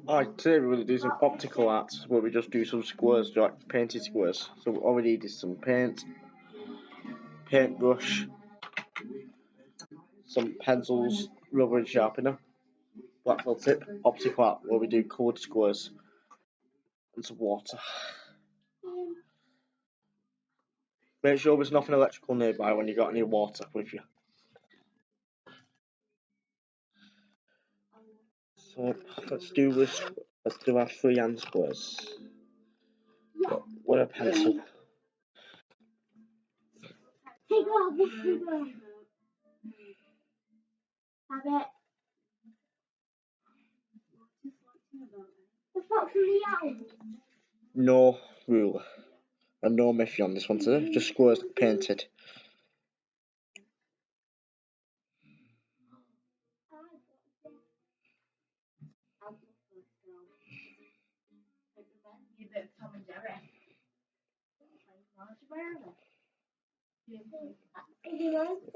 Alright, today we're going to do some optical arts where we just do some squares, like painted squares. So all we need is some paint, paintbrush, some pencils, rubber and sharpener, black felt tip, optical art where we do coloured squares and some water. Make sure there's nothing electrical nearby when you got any water with you. So let's do this. Let's do our freehand squares with a pencil. No ruler and no miffy on this one today, just squares painted.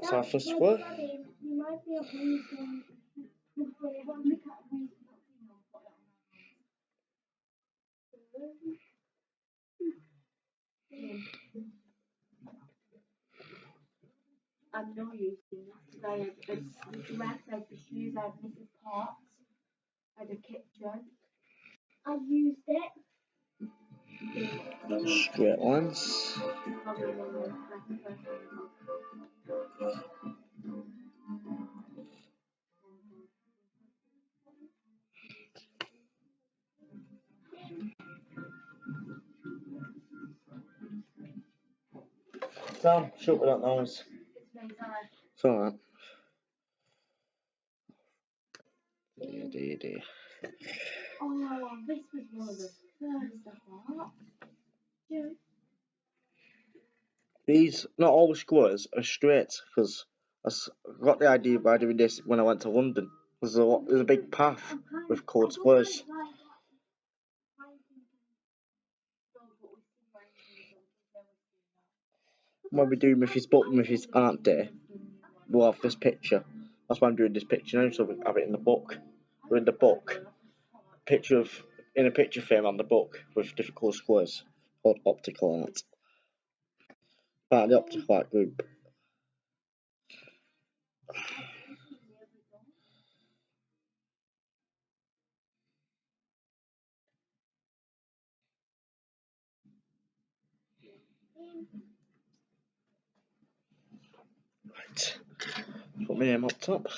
That's our first square. I'm not using that. I had a dress, I had the shoes, I had Mrs. Potts, I had a kitchen. I used it. Straight lines. Sam, shut with that noise. It's alright. Dear. Oh, this was one of the first I thought. These, not all the squares are straight, because I got the idea by doing this when I went to London. There's a big path with coloured squares. When we do Miffys, but Miffys aren't there, we'll have this picture. That's why I'm doing this picture now, so we have it in the book. We're in the book. In a picture frame on the book with different coloured squares called optical art. Part of the optical art group. Right. Put my name up top.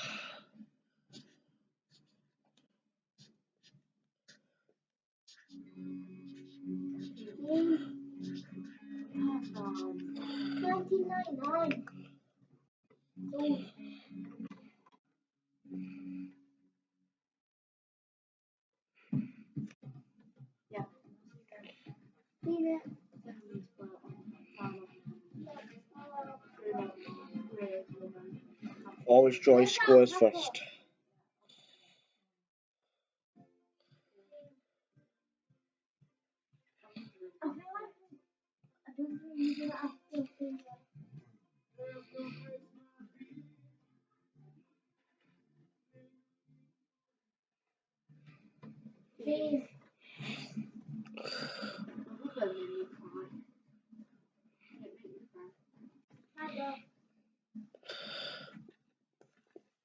Always draw squares first.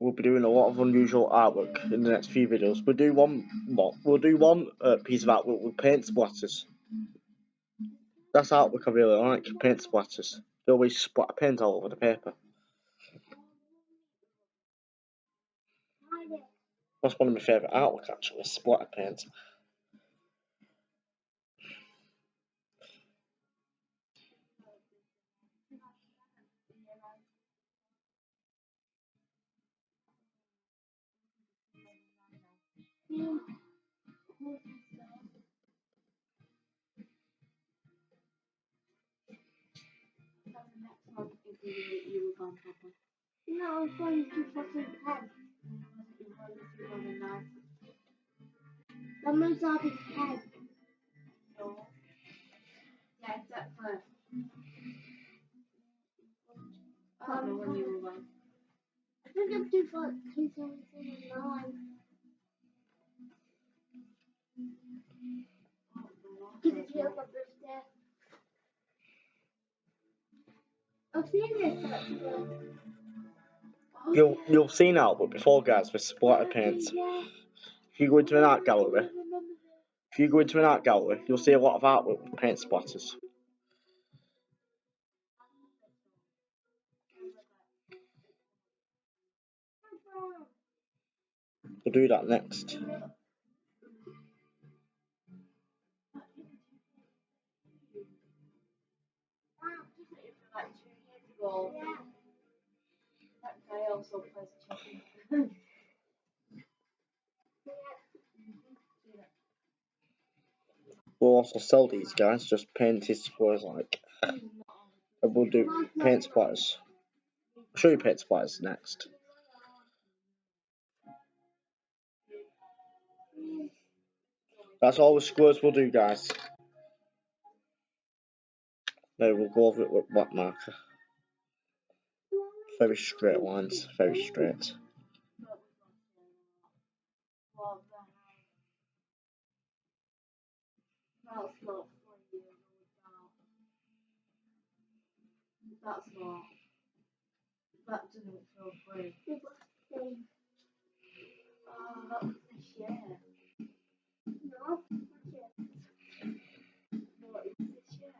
We'll be doing a lot of unusual artwork in the next few videos. We'll do one piece of artwork with paint splatters. That's artwork I really like, paint splatters. They always splatter paint all over the paper. That's one of my favourite artwork actually, splatter paint. No, I'm going to put a pen. Someone's on his head. Yeah, exactly. I think I'm due for 2009. Give it to me on my birthday. I've seen this actually. You've seen artwork before, guys, with splatter paints. If you go into an art gallery, you'll see a lot of artwork with paint splatters. We'll do that next. Like 2 years ago. That guy also plays chicken. We'll also sell these, guys, just painted squares like. And we'll do paint splatters. I'll show you paint splatters next. That's all the squares we'll do, guys. Now we'll go over it with black marker. Very straight lines, very straight. That's not. That doesn't feel free. Oh, that was the shit. No, what is the shit?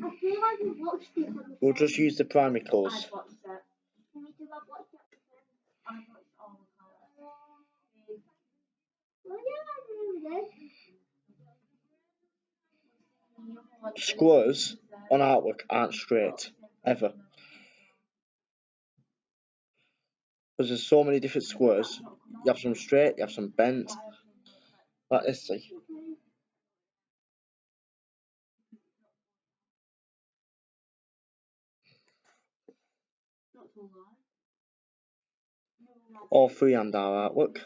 I feel like we watched it on the We'll just use the primary colours. I've watched it. Me too, I've watched it. I've watched all the colours. Well, yeah, I really did. Squares on artwork aren't straight, ever. Because there's so many different squares. You have some straight, you have some bent. Like this, see. All freehand are artwork.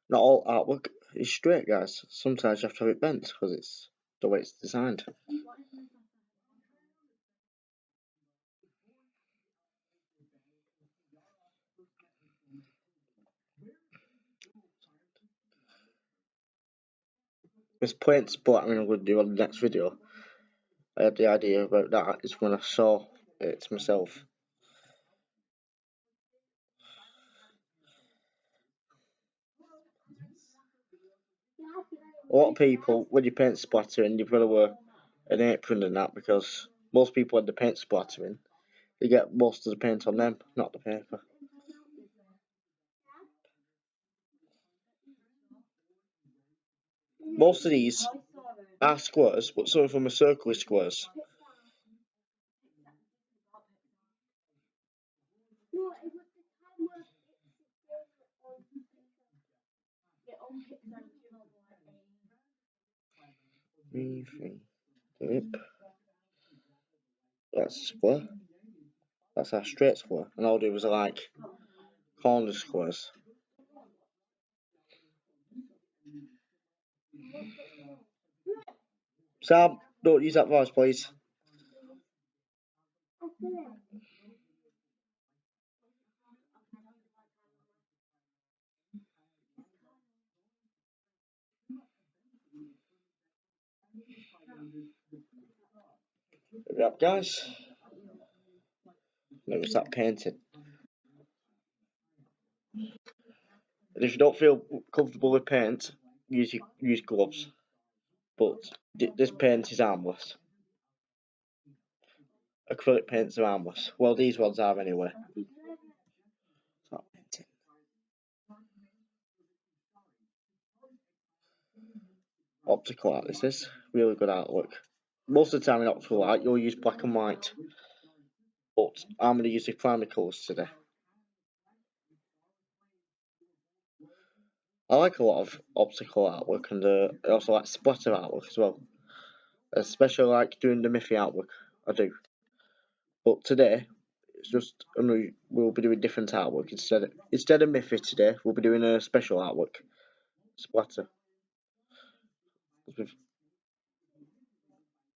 Not all artwork is straight, guys. Sometimes you have to have it bent because it's the way it's designed. This paint splattering I'm going to do on the next video. I had the idea about that is when I saw it myself. A lot of people, when you paint splattering, you've got to wear an apron and that because most people when they paint splattering, they get most of the paint on them, not the paper. Most of these are squares, but some of them are circular squares. No, it was the time where it unpicked them Yep. That's a square. That's a straight square. And all they was like corner squares. Sam, don't use that voice, please. There we have, guys. Now we start painting. And if you don't feel comfortable with paint, use gloves. But this paint is harmless. Acrylic paints are harmless. Well, these ones are anyway. Start painting. Optical art, this is. Really good artwork. Most of the time in optical art, you'll use black and white. But I'm going to use the primary colours today. I like a lot of optical artwork and I also like splatter artwork as well. Especially like doing the miffy artwork, I do. But today, it's just we'll be doing different artwork instead of miffy today. We'll be doing a special artwork, splatter.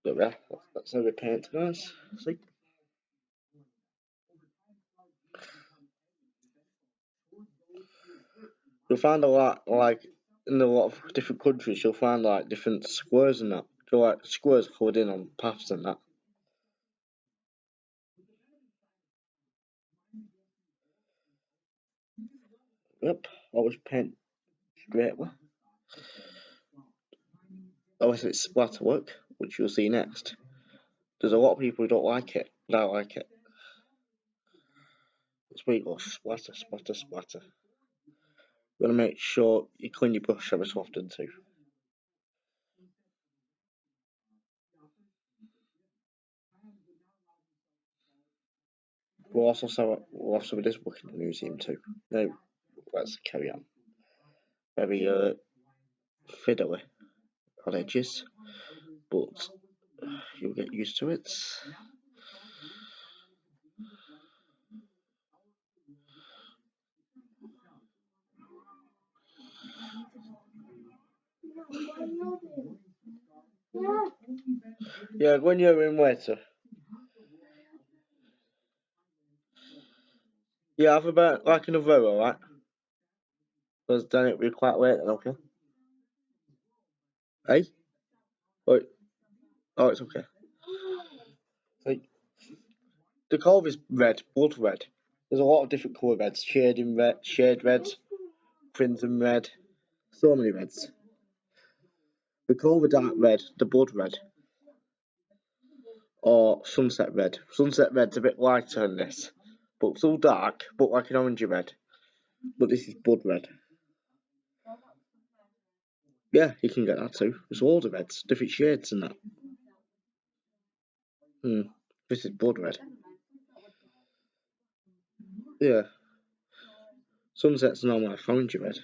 Yeah, that's how we paint, guys. See. You'll find a lot like in a lot of different countries, you'll find like different squares and that. So like squares covered in on paths and that. Yep, always paint straight away. Unless it's splatter work, which you'll see next. There's a lot of people who don't like it, but I like it. It's where you go splatter, splatter, splatter. You want to make sure you clean your brush every so often too. We'll have some of this book in the museum too. Now, let's carry on. Very fiddly on edges, but you'll get used to it. Yeah, when you're in later. Yeah, have about like another hour, right? Because then it'll be quite late then, okay? Hey? Wait. Oh, it's okay. Like, the colour is red, blood red. There's a lot of different colour reds. Shade reds, crimson red. So many reds. We call the dark red the blood red. Or sunset red. Sunset red's a bit lighter than this. But still dark, but like an orangey red. But this is blood red. Yeah, you can get that too. There's loads of reds, different shades and that. This is blood red. Yeah. Sunset's normally like orangey red.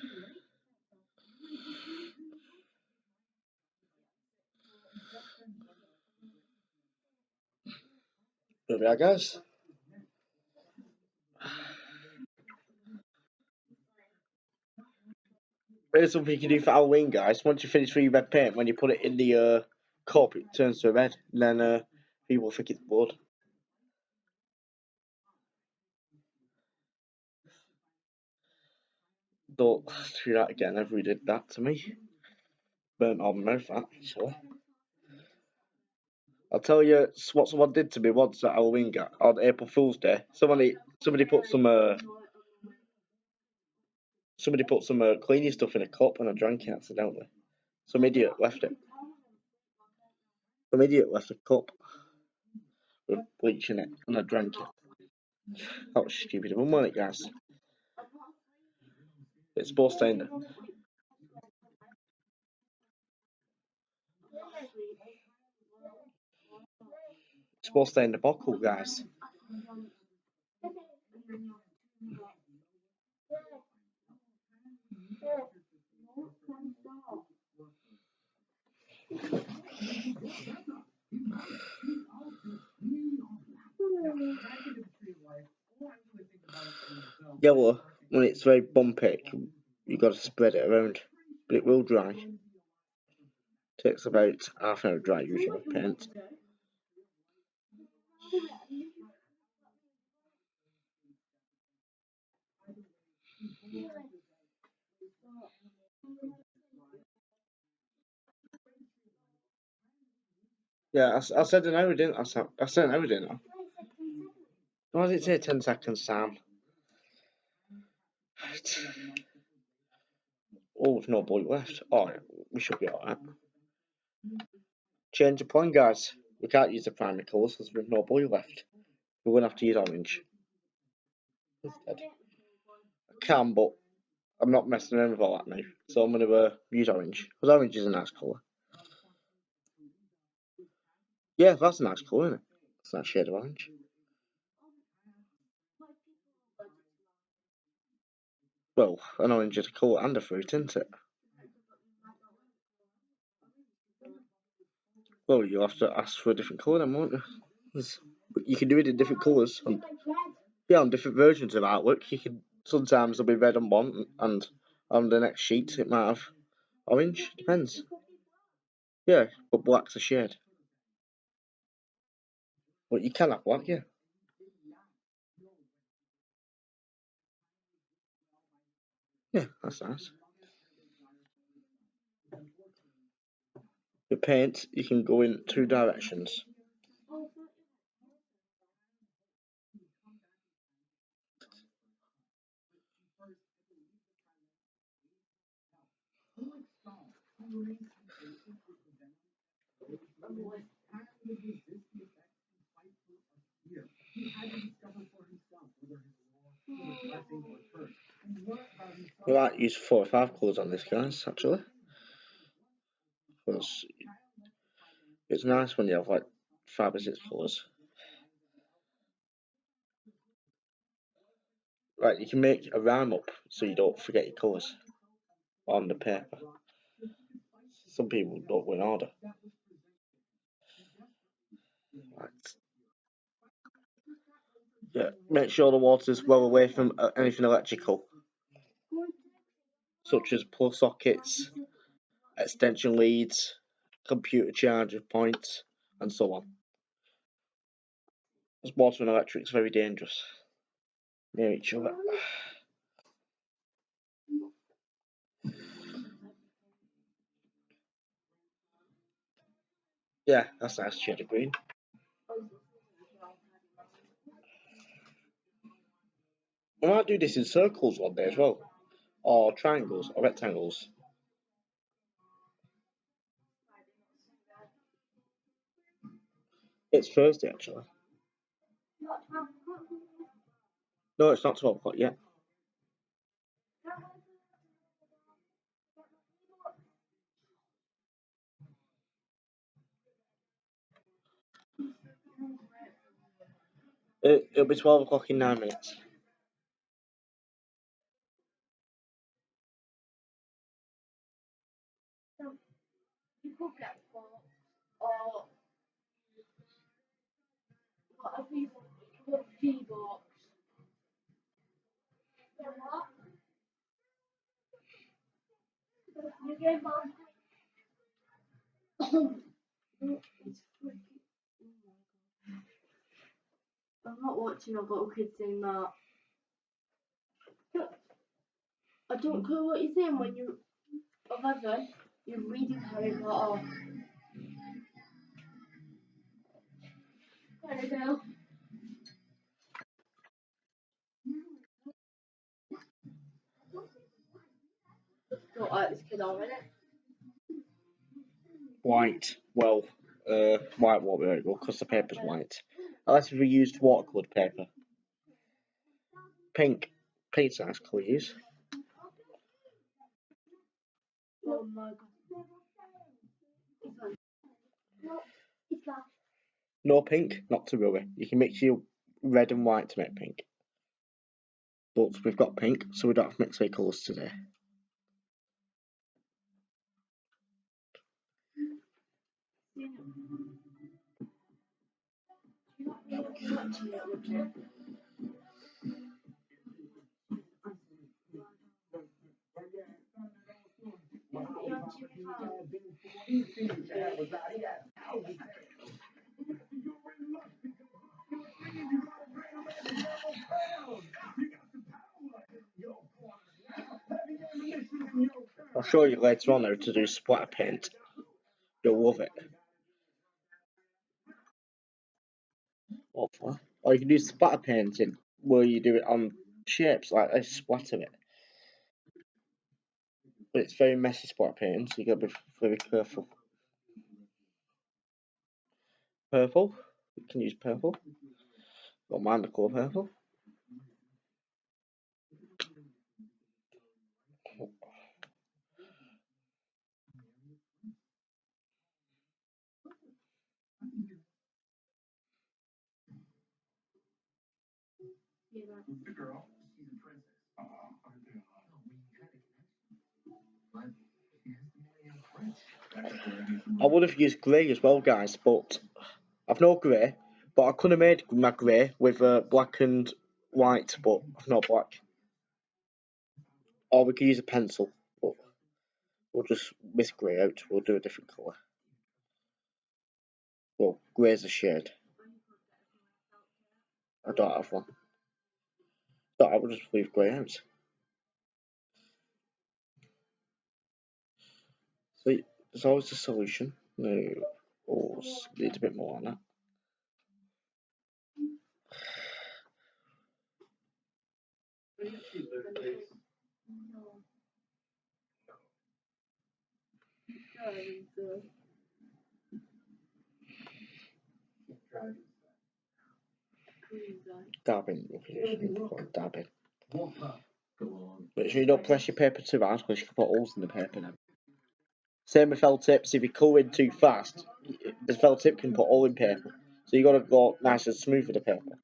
There we are, guys. Here's something you can do for Halloween, guys. Once you finish with your red paint, when you put it in the cup, it turns to red, and then people think it's blood. Don't do that again. Everybody did that to me. Burnt all my mouth, actually. I'll tell you what someone did to me once at Halloween on April Fool's Day. Somebody put some cleaning stuff in a cup and I drank it accidentally. Some idiot left it. Some idiot left a cup with bleach in it and I drank it. That was stupid of him, wasn't it, guys? It's supposed to end. It's supposed to end the bottle, guys. Yellow, when it's very bumpy, you've got to spread it around, but it will dry. Takes about half an hour to dry usually with paint. Yeah, I said an hour, didn't I? I said an hour, didn't I? Why did it say 10 seconds, Sam? Oh, there's no blue left. Oh, we should be alright. Change of plan, guys. We can't use the primary colours because we've no blue left. We're going to have to use orange instead. I can, but I'm not messing around with all that now. So I'm going to use orange. Because orange is a nice colour. Yeah, that's a nice colour, isn't it? It's a nice shade of orange. Well, an orange is a colour and a fruit, isn't it? Well, you'll have to ask for a different colour then, won't you? You can do it in different colours. Yeah, on different versions of artwork. You can sometimes there'll be red on one, and on the next sheet it might have orange. Depends. Yeah, but black's a shade. But you can have black, yeah. Yeah, that's nice. With paint, you can go in two directions. We might use 4 or 5 colours on this, guys, actually. Because it's nice when you have like 5 or 6 colours. Right, you can make a rhyme up so you don't forget your colours on the paper. Some people don't go in order. Right. Yeah, make sure the water's well away from anything electrical, such as plug sockets, extension leads, computer charger points, and so on. As water and electric is very dangerous near each other. Yeah, that's a nice shade of green. I might do this in circles one day as well, or triangles, or rectangles. It's Thursday actually. No, it's not 12 o'clock yet. It'll be 12 o'clock in 9 minutes. You could get four, or what have you got? G-box. You get one. It's freaking. I'm not watching a little kid doing that. I don't care what you're saying when you're 11, you're reading Harry Potter. Annabelle. Don't like this kid already. White. Well, white won't be very good because the paper's white. Unless we used watercoloured paper. Pink. Pink's a nice colour to use. Oh my god. No pink, not to worry. You can mix your red and white to make pink. But we've got pink, so we don't have to mix any colours today. I'll show you later on how to do splatter paint. You'll love it. Hopefully. Or you can do splatter painting where you do it on shapes like this, splatter it. But it's very messy splatter painting, so you gotta be very careful. Purple. You can use purple. Don't mind the colour purple. I would have used grey as well, guys, but I've no grey. But I could have made my grey with black and white, but I've no black. Or we could use a pencil, but we'll just miss grey out. We'll do a different colour. Well, grey's a shade. I don't have one. So I will just leave grey out. So there's always a solution. No. Oh, needs a bit more on that. Dabbing. Dabbing. Make sure you don't press your paper too hard because you can put holes in the paper then. Same with felt tips. If you colour in too fast, the felt tip can put hole in paper. So you got to go nice and smooth with the paper.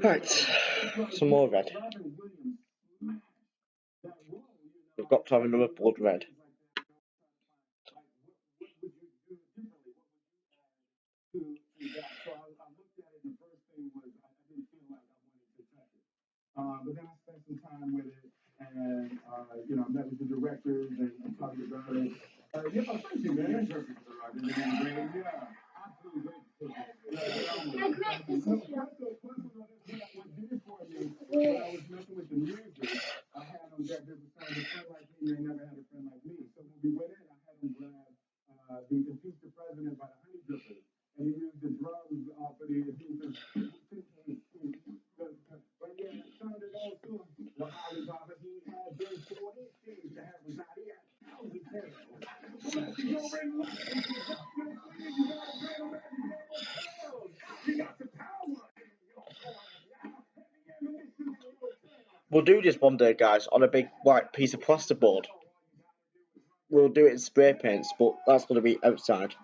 Right, some more red. We've got to have another blood red. But then I spent some time with it, and I met with the directors and talked about it. Yeah, thank you, man. Yeah, absolutely great. Can I grab this issue? What did it for me when I was messing with the music? I had them that there was found a friend like him, they never had a friend like me. So when we went in, I had them grab the Impeach the President by the Honey Drippers, and he used the drums for the impeachment. But yeah, it sounded also well, Ali Baba, he had been 40 things to have was not he had thousands of them. So let's go and look. You got a great American. You got the power. We'll do this one day, guys, on a big white piece of plasterboard. We'll do it in spray paints, but that's going to be outside.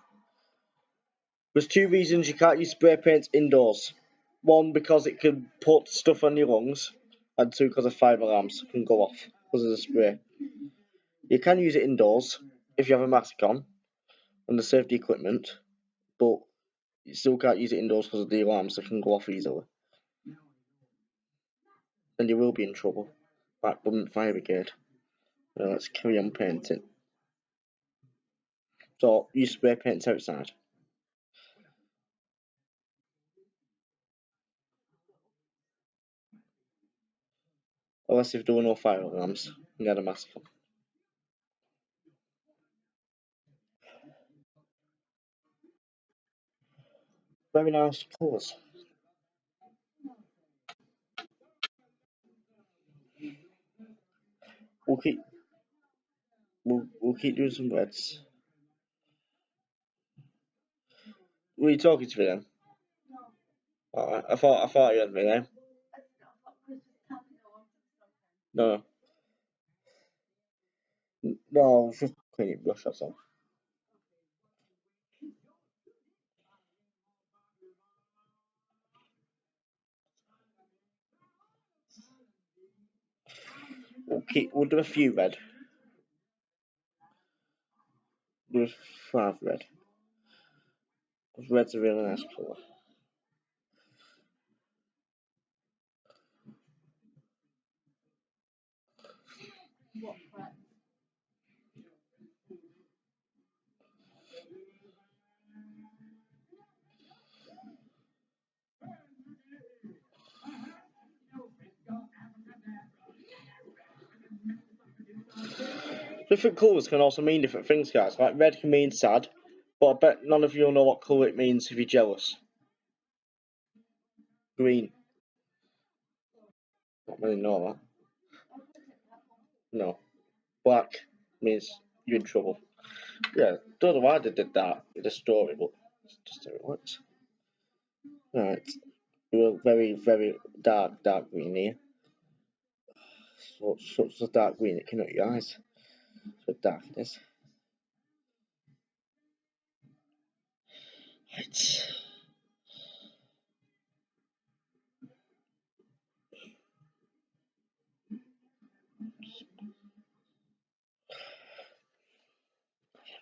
There's two reasons you can't use spray paints indoors. One, because it can put stuff on your lungs, and two, because of fire alarms can go off because of the spray. You can use it indoors if you have a mask on and the safety equipment, but you still can't use it indoors because of the alarms that can go off easily. And you will be in trouble. Right, government fire brigade. Let's carry on painting. So, use spray paints outside. Unless if there were no fire alarms, you had a mask on. Very nice colours. We'll keep doing some reds. Were you talking to me then? Alright, I thought you had me then. No. No, I was just cleaning brush, that's all. We'll do a few red. Do 5 red. Because red's a really nice colour. Different colours can also mean different things, guys. Like red can mean sad, but I bet none of you will know what colour it means if you're jealous. Green. Not really know that. No. Black means you're in trouble. Yeah, don't know why they did that in the story, but it's just how it works. Right. We're very, very dark green here. Such a dark green it can hurt your eyes. So dark it is. Right.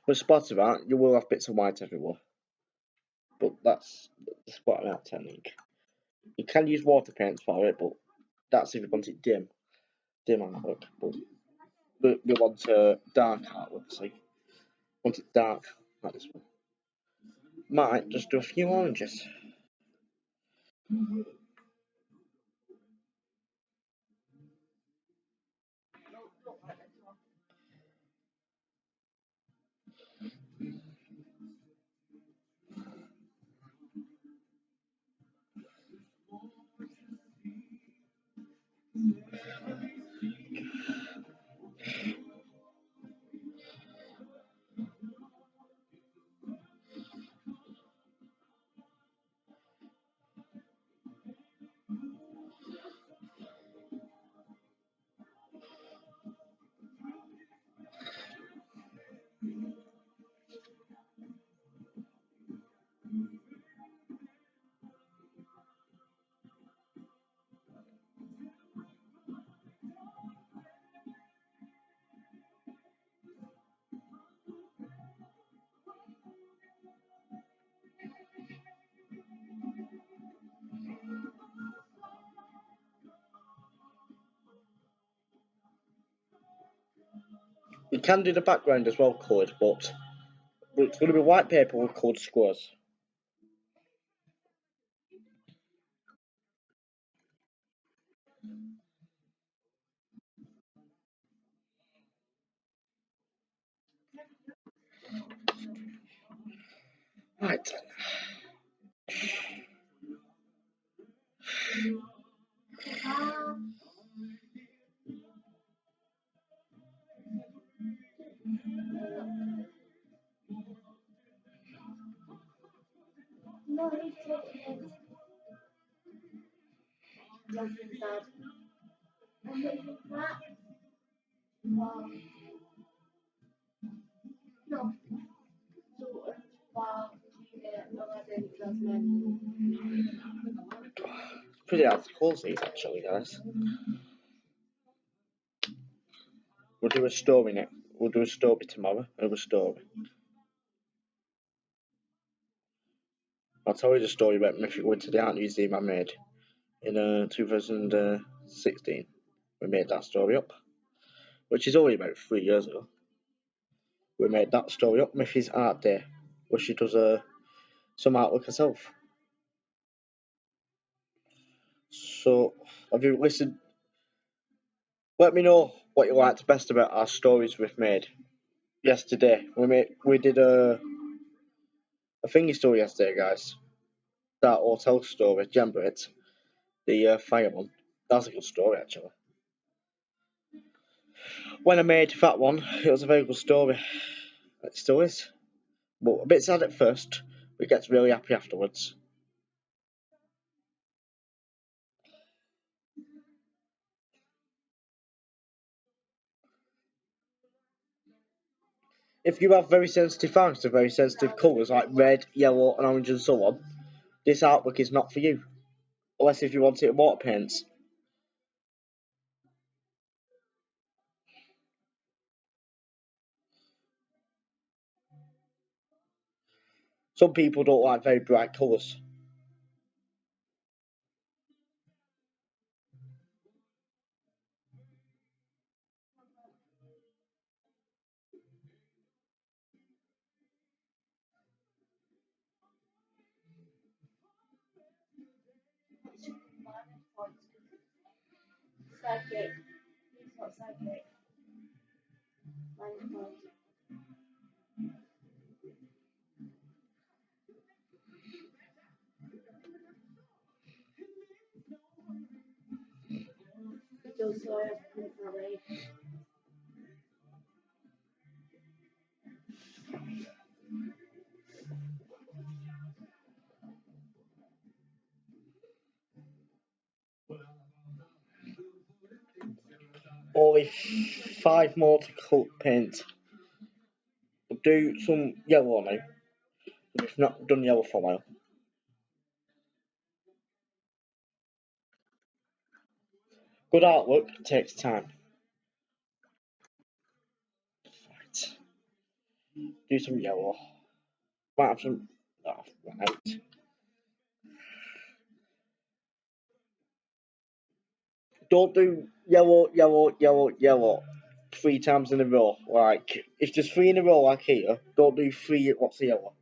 With spots of that, you will have bits of white everywhere. But that's the spotting out technique. You can use water paints for it, but that's if you want it dim. dim artwork, but we want dark artwork, see? Want it dark, like this one. Might just do a few oranges. You can do the background as well coloured, but it's going to be white paper with coloured squares. Right. No, he's taking it. Justin's dad. And looking back. Wow. No. So, wow. Yeah, no, I didn't, Jasmine. Pretty hard to close these actually, guys. We'll do a story next. We'll do a story tomorrow. Another story. I'll tell you the story about Mythic Winter, the art museum I made in 2016. We made that story up, which is only about 3 years ago. We made that story up, Miffy's Art Day, where she does some artwork herself. So, have you listened? Let me know what you liked best about our stories we've made. Yesterday, we did a thingy story yesterday, guys. That hotel story, remember it? The fire one. That's a good story, actually. When I made that one, it was a very good story. It still is. But a bit sad at first, but it gets really happy afterwards. If you have very sensitive fans to very sensitive colours like red, yellow, and orange, and so on, this artwork is not for you. Unless if you want it in water paints. Some people don't like very bright colours. Psychic. He's not psychic. Mine's not. He also has personality. Only 5 more to paint. We'll do some yellow now. We've not done yellow for a while. Good artwork takes time. Right. Do some yellow. Might have some. Oh, right. Don't do yellow, yellow, yellow, yellow 3 times in a row. Like, if there's 3 in a row like here, don't do 3 lots of yellow.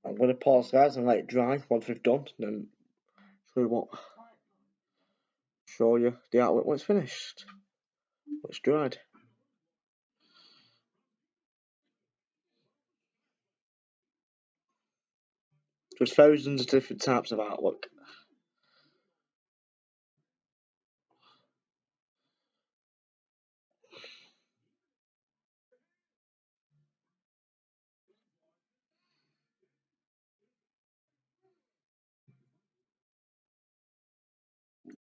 I'm going to pause, guys, and let it dry once we've done. Then show you the artwork when it's finished. When it's dried. There's thousands of different types of artwork.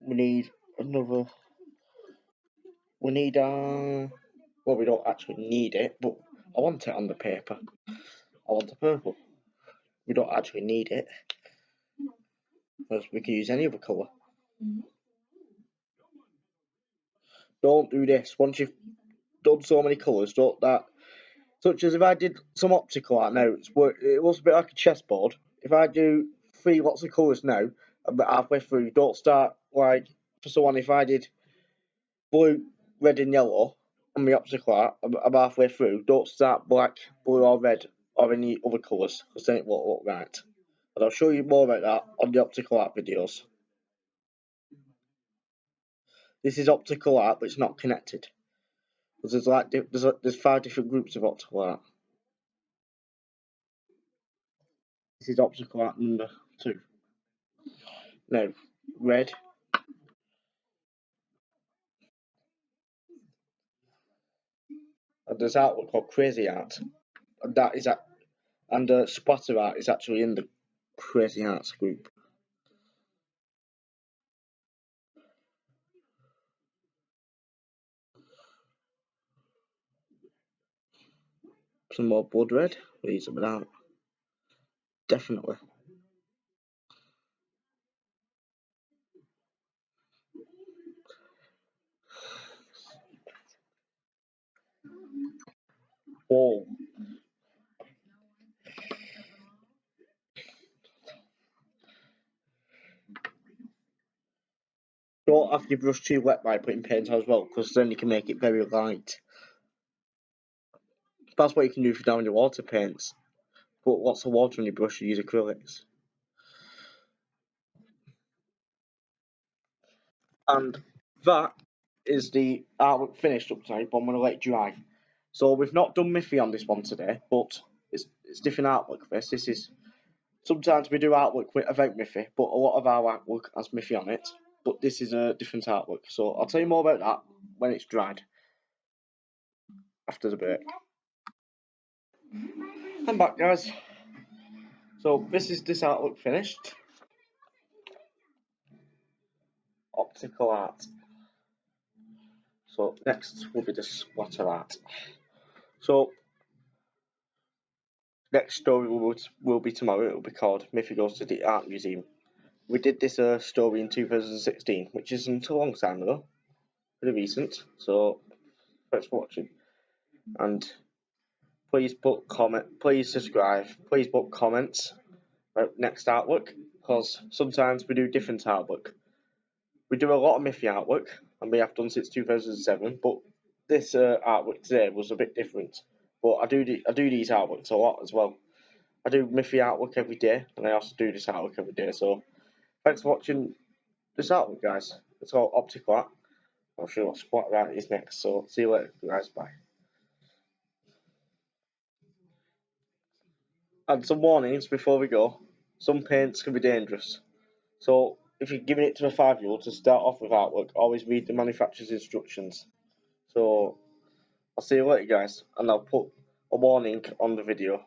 We need another. We need well, we don't actually need it, but I want it on the paper. I want the purple. We don't actually need it, because we can use any other colour. Don't do this. Once you've done so many colours, don't that. Such as if I did some optical art now, it looks a bit like a chessboard. If I do 3 lots of colours now, about halfway through, don't start like, for someone, if I did blue, red and yellow on the optical art, I'm halfway through, don't start black, blue or red or any other colours, because then it won't look right. But I'll show you more about that on the optical art videos. This is optical art, but it's not connected. Because there's 5 different groups of optical art. This is optical art number 2. Now, red. And there's artwork called crazy art. And that is splatter art is actually in the crazy arts group. Some more blood red. We'll use them without. Definitely. Whoa. Don't have your brush too wet by putting paint on as well, because then you can make it very light. That's what you can do if you're down your water paints. Put lots of water on your brush and use acrylics. And that is the artwork finished up today, but I'm going to let it dry. So we've not done Miffy on this one today, but it's different artwork for this. This is, sometimes we do artwork without Miffy, but a lot of our artwork has Miffy on it. But this is a different artwork, so I'll tell you more about that when it's dried. After the break. I'm back, guys. So this is this artwork finished. Optical art. So next will be the splatter art. So next story will be tomorrow. It will be called Miffy Goes to the Art Museum. We did this story in 2016, which isn't a long time ago. Pretty recent. So thanks for watching. And please subscribe, please put comments about next artwork, because sometimes we do different artwork. We do a lot of Miffy artwork, and we have done since 2007, but this artwork today was a bit different. But I do these artworks a lot as well. I do Miffy artwork every day, and I also do this artwork every day. So thanks for watching this artwork, guys. It's all optical art. I'll show you what splatter art is next. So see you later, guys. Bye. And some warnings before we go. Some paints can be dangerous. So if you're giving it to a 5-year-old to start off with artwork, always read the manufacturer's instructions. So I'll see you later, guys, and I'll put a warning on the video.